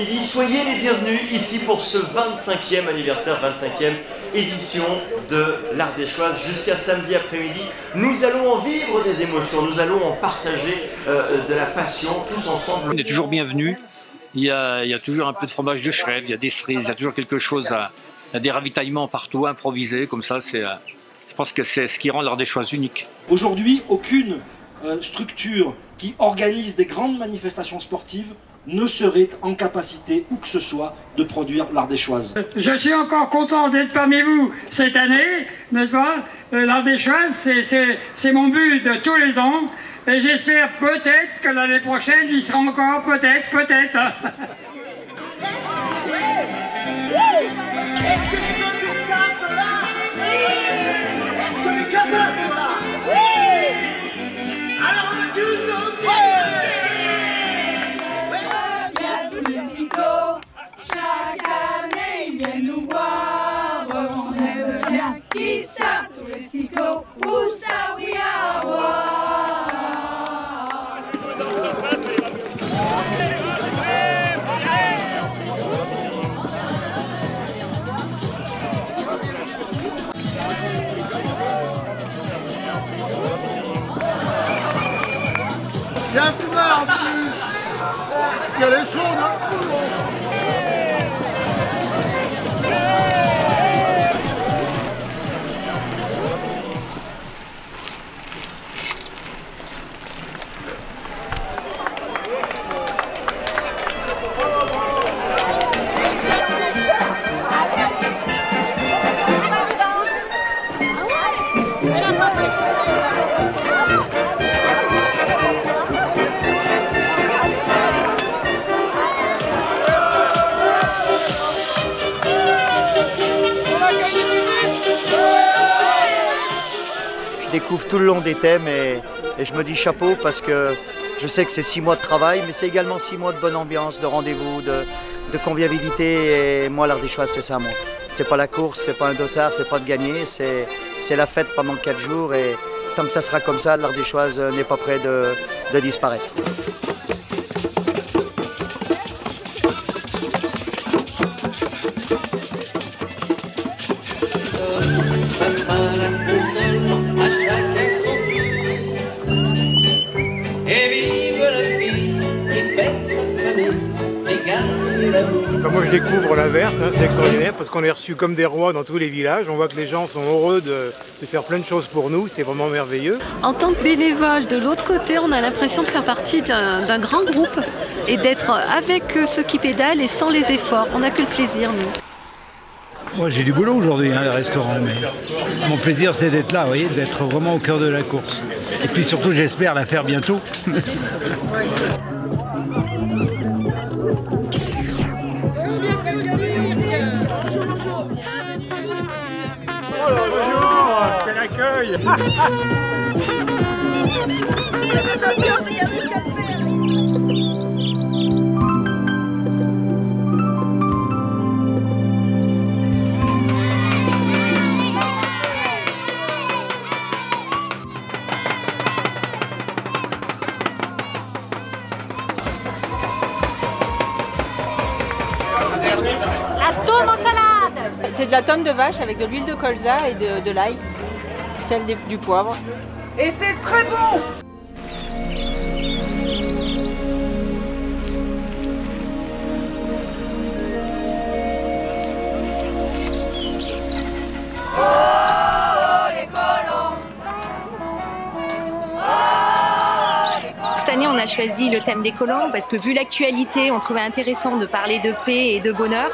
après-midi. Soyez les bienvenus ici pour ce 25e anniversaire, 25e édition de l'Ardéchoise. Jusqu'à samedi après-midi, nous allons en vivre des émotions, nous allons en partager de la passion tous ensemble. On est toujours bienvenus. Il y a toujours un peu de fromage de chèvre, il y a des cerises, il y a toujours quelque chose, il y a des ravitaillements partout, improvisés, comme ça. Je pense que c'est ce qui rend l'Ardéchoise unique. Aujourd'hui, aucune structure qui organise des grandes manifestations sportives ne serait en capacité, où que ce soit, de produire l'Ardéchoise. Je suis encore content d'être parmi vous cette année, n'est-ce pas? L'Ardéchoise, c'est mon but de tous les ans. Et j'espère peut-être que l'année prochaine, j'y serai encore, peut-être. Est-ce que les Gondoukas sont là? Oui! Est-ce que les Gamas sont là? Oui! Alors on va tous danser! Viens tous les cyclos, chaque année ils viennent nous voir. On aime bien qui ça, tous les cyclos, où ça, oui à voir. C'est un fumeur en plus. Elle est chaude, hein. Je découvre tout le long des thèmes et je me dis chapeau parce que je sais que c'est 6 mois de travail, mais c'est également 6 mois de bonne ambiance, de rendez-vous, de convivialité. Et moi, l'Ardéchoise, c'est ça, moi. C'est pas la course, c'est pas un dossard, c'est pas de gagner, c'est la fête pendant 4 jours. Et tant que ça sera comme ça, l'Ardéchoise n'est pas près de disparaître. Enfin, moi je découvre la Verte, hein, c'est extraordinaire parce qu'on est reçus comme des rois dans tous les villages. On voit que les gens sont heureux de faire plein de choses pour nous, c'est vraiment merveilleux. En tant que bénévole, de l'autre côté, on a l'impression de faire partie d'un grand groupe et d'être avec ceux qui pédalent et sans les efforts. On n'a que le plaisir, nous. Moi j'ai du boulot aujourd'hui, hein, le restaurant, mais mon plaisir c'est d'être là, vous voyez, d'être vraiment au cœur de la course. Et puis surtout j'espère la faire bientôt. Bonjour, quel accueil. La tome en salade. C'est de la tome de vache avec de l'huile de colza et de l'ail, celle du poivre. Et c'est très bon. Cette année, on a choisi le thème des colombes parce que vu l'actualité, on trouvait intéressant de parler de paix et de bonheur.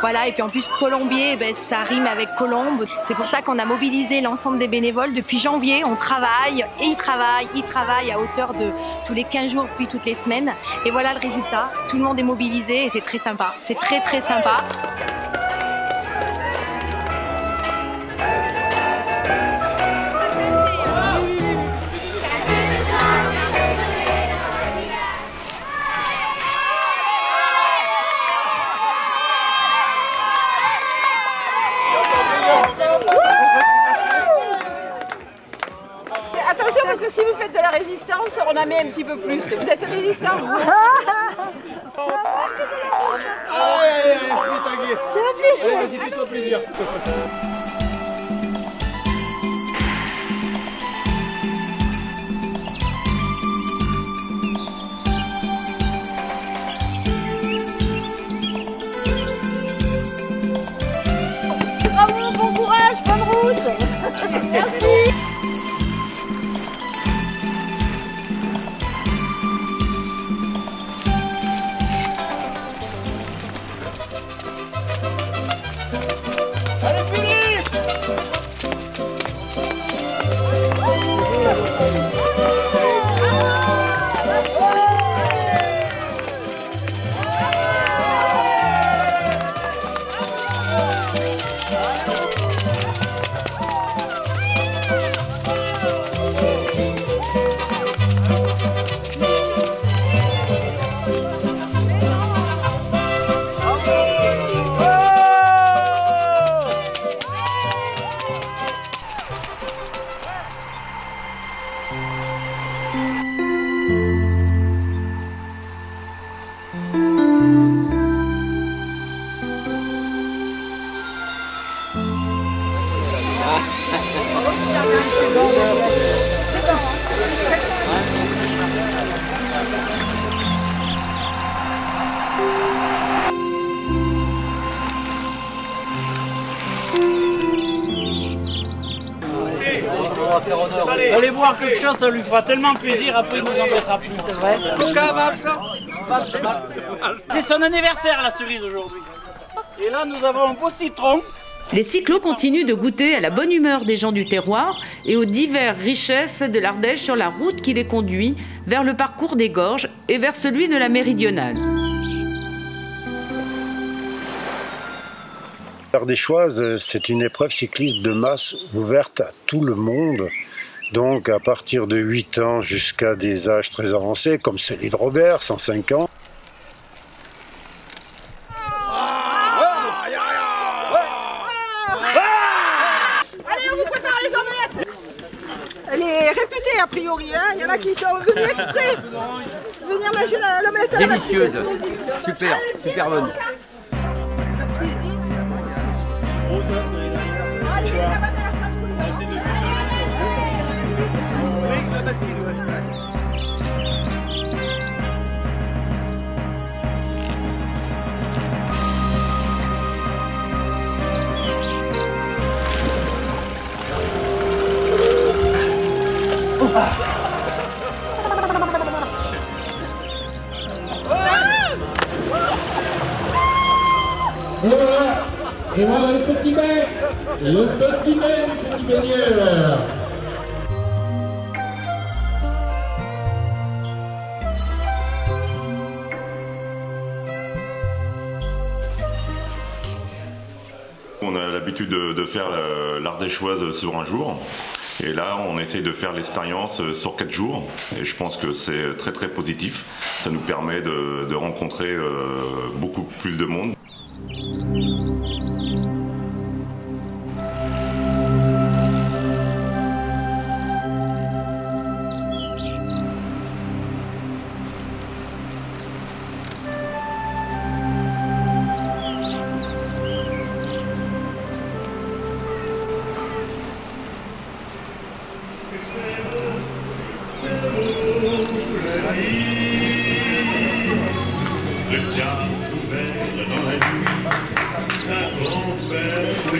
Voilà, et puis en plus, colombier, ben, ça rime avec colombe. C'est pour ça qu'on a mobilisé l'ensemble des bénévoles. Depuis janvier, on travaille et ils travaillent à hauteur de tous les 15 jours, puis toutes les semaines. Et voilà le résultat. Tout le monde est mobilisé et c'est très sympa. C'est très très sympa. Attention parce que si vous faites de la résistance, on en met un petit peu plus. Vous êtes résistant vous? Allez, je vais taguer. C'est un plaisir. Allez, vas-y, fais-toi plaisir. Bravo, bon courage, bonne route. Merci. Allez, Philippe! Allez boire quelque chose, ça lui fera tellement plaisir, après il nous embêtera plus. C'est vrai. Coca, Vals. C'est son anniversaire la cerise aujourd'hui. Et là nous avons un beau citron. Les cyclos continuent de goûter à la bonne humeur des gens du terroir et aux diverses richesses de l'Ardèche sur la route qui les conduit vers le parcours des gorges et vers celui de la méridionale. L'Ardéchoise, c'est une épreuve cycliste de masse ouverte à tout le monde. Donc à partir de 8 ans jusqu'à des âges très avancés, comme Céline Robert, 105 ans. Allez, on vous prépare les omelettes. Elle est réputée a priori, hein. Il y en a qui sont venus exprès venir manger l'omelette à la délicieuse, super, super bonne. Et voilà le petit bain, le petit baigneur. On a l'habitude de faire l'Ardéchoise sur un jour. Et là, on essaye de faire l'expérience sur 4 jours. Et je pense que c'est très très positif. Ça nous permet de rencontrer beaucoup plus de monde.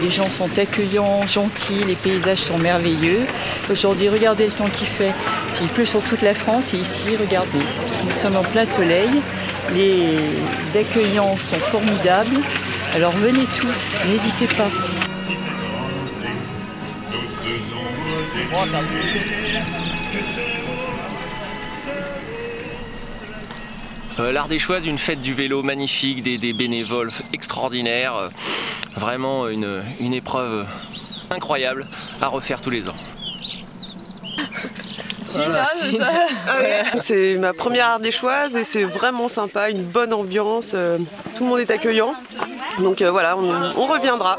Les gens sont accueillants, gentils, les paysages sont merveilleux. Aujourd'hui, regardez le temps qu'il fait. Il pleut sur toute la France et ici, regardez, nous sommes en plein soleil. Les accueillants sont formidables. Alors venez tous, n'hésitez pas. L'Ardéchoise, une fête du vélo magnifique, des bénévoles extraordinaires, vraiment une épreuve incroyable à refaire tous les ans. C'est ma première Ardéchoise et c'est vraiment sympa, une bonne ambiance, tout le monde est accueillant, donc voilà, on reviendra.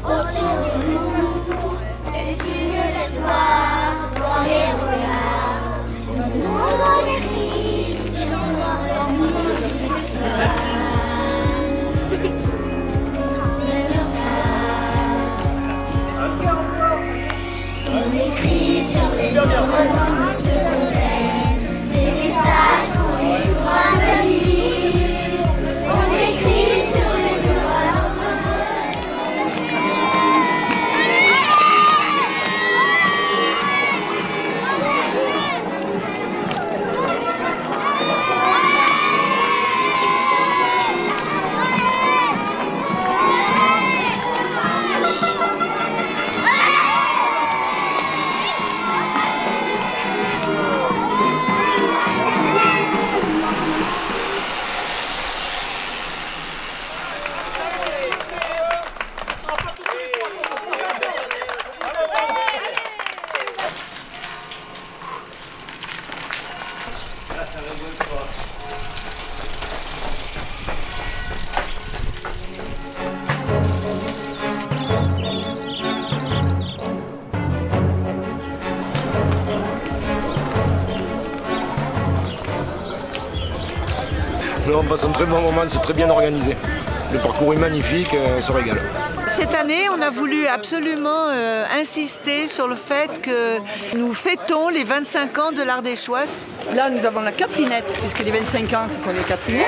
Autour de nous, et les signes d'espoir dans les regards, dans le monde dans les cris, et dans la nuit, tous ces On écrit sur les murs pendant ce qu'on des messages pour les jours à venir. On écrit sur les murs à On passe un très bon moment, c'est très bien organisé. Le parcours est magnifique, on se régale. Cette année, on a voulu absolument insister sur le fait que nous fêtons les 25 ans de l'Ardéchoise. Là, nous avons la Catherinette, puisque les 25 ans, ce sont les Catherinettes.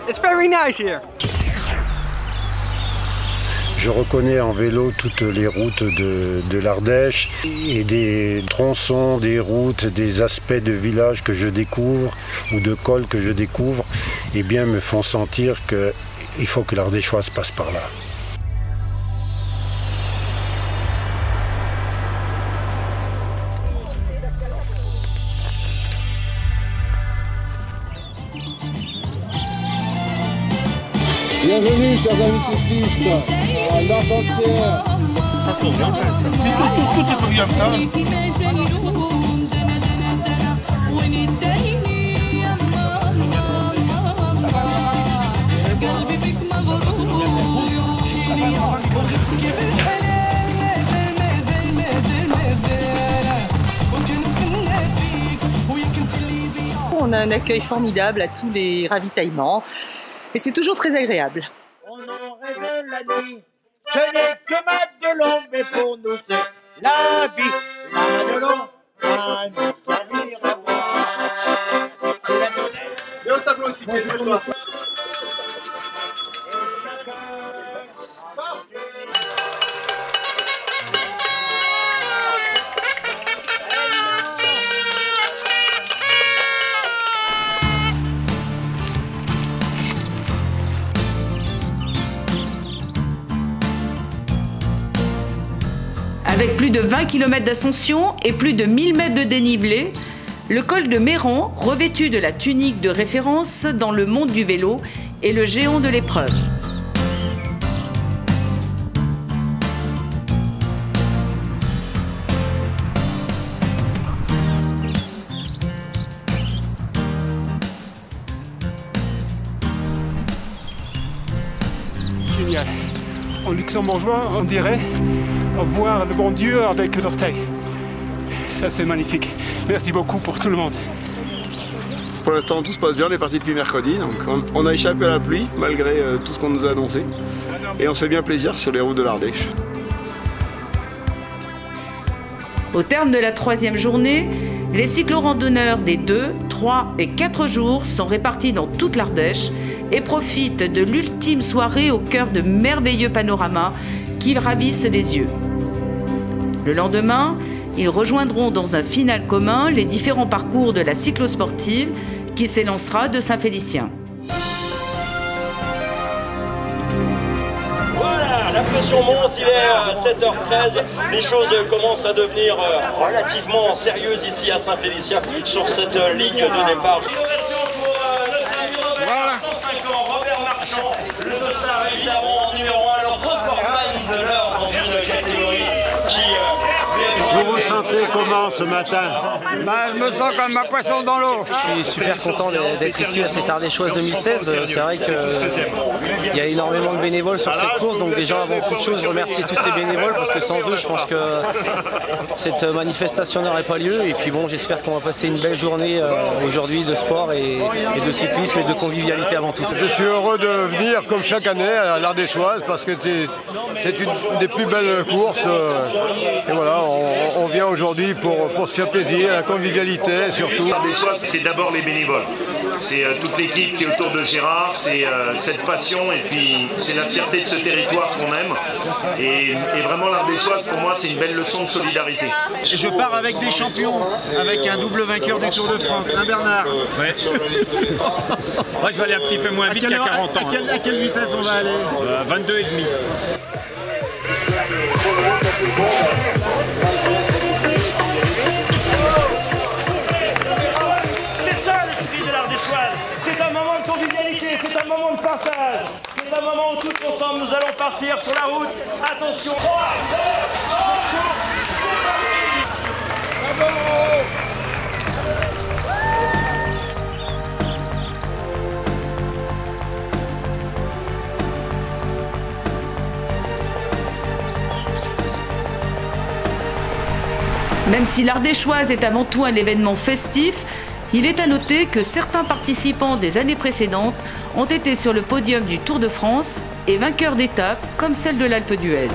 It's very nice here. Je reconnais en vélo toutes les routes de l'Ardèche et des tronçons, des routes, des aspects de villages que je découvre ou de cols que je découvre, eh bien me font sentir qu'il faut que l'Ardéchoise passe par là. Bienvenue, chers amis cyclistes, à l'Argentière. Tout est oriental. On a un accueil formidable à tous les ravitaillements et c'est toujours très agréable. On en rêve la nuit, ce n'est que Madelon, mais pour nous c'est la vie. Madelon, à nous servir à boire. C'est la tonnelle. Et au tableau, si tu veux, toi. Avec plus de 20 km d'ascension et plus de 1000 mètres de dénivelé, le col de Méron, revêtu de la tunique de référence dans le monde du vélo, est le géant de l'épreuve. Génial. En luxembourgeois, on dirait voir le bon Dieu avec l'orteil. Ça, c'est magnifique. Merci beaucoup pour tout le monde. Pour l'instant, tout se passe bien. On est parti depuis mercredi. Donc on a échappé à la pluie, malgré tout ce qu'on nous a annoncé. Et on se fait bien plaisir sur les routes de l'Ardèche. Au terme de la 3e journée, les cyclo-randonneurs des 2, 3 et 4 jours sont répartis dans toute l'Ardèche et profitent de l'ultime soirée au cœur de merveilleux panoramas qui ravissent les yeux. Le lendemain, ils rejoindront dans un final commun les différents parcours de la cyclosportive qui s'élancera de Saint-Félicien. Voilà, la pression monte, il est 7h13, les choses commencent à devenir relativement sérieuses ici à Saint-Félicien sur cette ligne de départ. Voilà. 105 ans, Robert Marchand, le dossard évidemment en numéro 1, le recordman de l'heure dans une catégorie qui... Vous vous sentez comment sens ce matin? Je me sens comme un poisson dans l'eau. Je suis super content d'être ici à cette Ardéchoise 2016. C'est vrai qu'il y a énormément de bénévoles sur cette course. Donc déjà, avant toute chose, remercier tous ces bénévoles parce que sans eux, je pense que cette manifestation n'aurait pas lieu. Et puis bon, j'espère qu'on va passer une belle journée aujourd'hui de sport et de cyclisme et de convivialité avant tout. Je suis heureux de venir comme chaque année à l'Ardéchoise parce que c'est une des plus belles courses. Et voilà, on vient aujourd'hui pour se faire plaisir, la convivialité surtout. L'Ardéchoise, c'est d'abord les bénévoles. C'est toute l'équipe qui est autour de Gérard, c'est cette passion et puis c'est la fierté de ce territoire qu'on aime. Et vraiment l'Ardéchoise, pour moi, c'est une belle leçon de solidarité. Je pars avec des champions, avec un double vainqueur du Tour de France, un Bernard. Ouais. Moi, je vais aller un petit peu moins vite qu'à 40 ans. À quelle vitesse on va aller? 22,5. C'est ça l'esprit de l'Ardéchoise. C'est un moment de convivialité, c'est un moment de partage. C'est un moment où tous ensemble nous allons partir sur la route. Attention. 3, 2, 1, c'est parti. Bravo. Même si l'Ardéchoise est avant tout un événement festif, il est à noter que certains participants des années précédentes ont été sur le podium du Tour de France et vainqueurs d'étapes comme celle de l'Alpe d'Huez.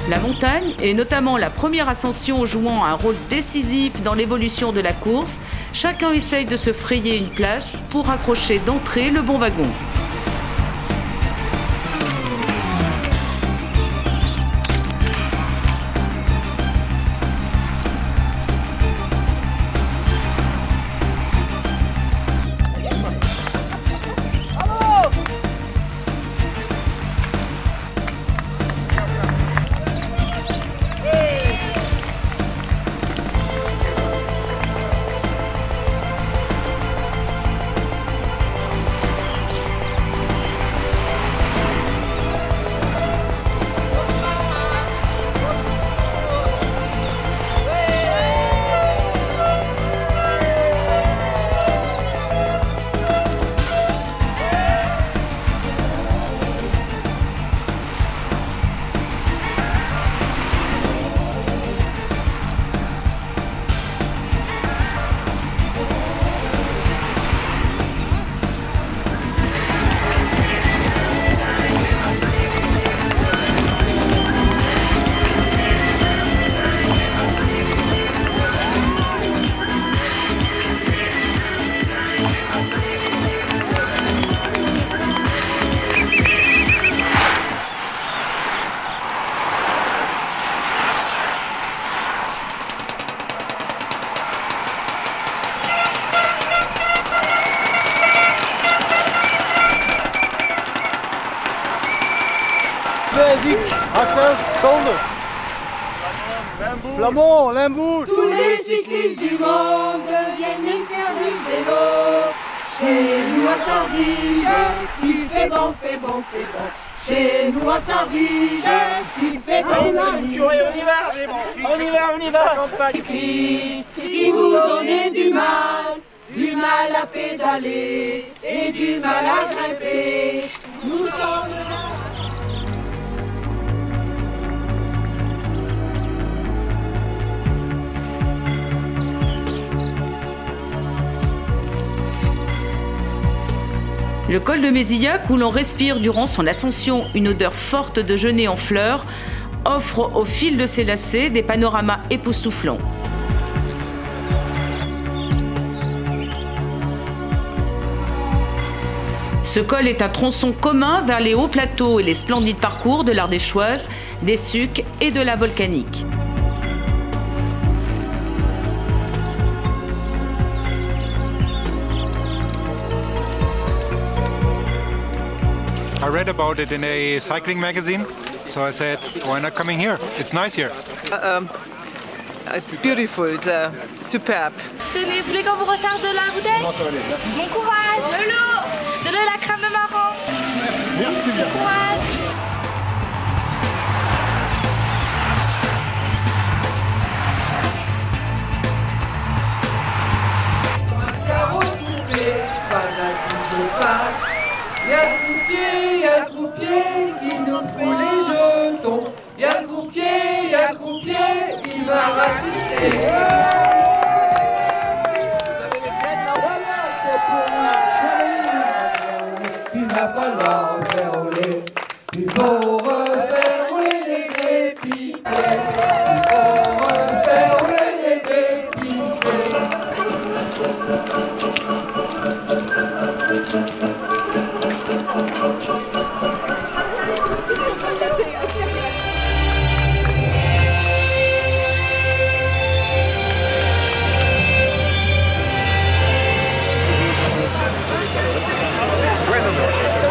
La montagne, et notamment la première ascension jouant un rôle décisif dans l'évolution de la course, chacun essaye de se frayer une place pour accrocher d'entrée le bon wagon. Flamand, Limbourg. Tous les cyclistes du monde viennent faire du vélo. Chez nous à Sardige, il fait bon, fait bon, fait bon. Chez nous à Sardige, il fait bon. On y va. Cyclistes qui vous donnez du mal à pédaler et du mal à grimper. Nous sommes là. Le col de Mézillac, où l'on respire durant son ascension une odeur forte de genêt en fleurs, offre au fil de ses lacets des panoramas époustouflants. Ce col est un tronçon commun vers les hauts plateaux et les splendides parcours de l'Ardéchoise, des Sucs et de la Volcanique. I read about it in a cycling magazine, so I said, why not coming here? It's nice here. It's beautiful, it's superb. Tenez, vous voulez qu'on vous recharge de la bouteille? Non, ça va aller, merci. Bon courage. De l'eau, la crème marron. Merci bien. Bon courage. Il y a le croupier qui nous fout les jetons. Il y a le croupier, il va ratisser. Il va falloir refaire rouler. Il faut refaire rouler les dépités. Il faut refaire rouler les dépités.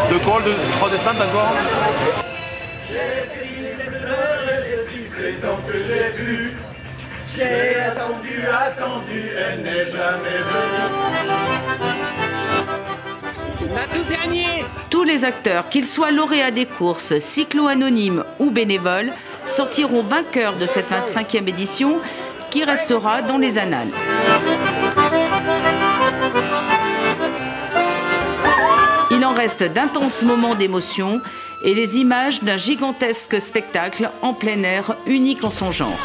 De Cole, de 3 descentes encore. C'est tant que j'ai vu. J'ai attendu, elle n'est jamais venue. Tous les acteurs, qu'ils soient lauréats des courses, cyclo-anonymes ou bénévoles, sortiront vainqueurs de cette 25e édition qui restera dans les annales. Il en reste d'intenses moments d'émotion et les images d'un gigantesque spectacle en plein air unique en son genre.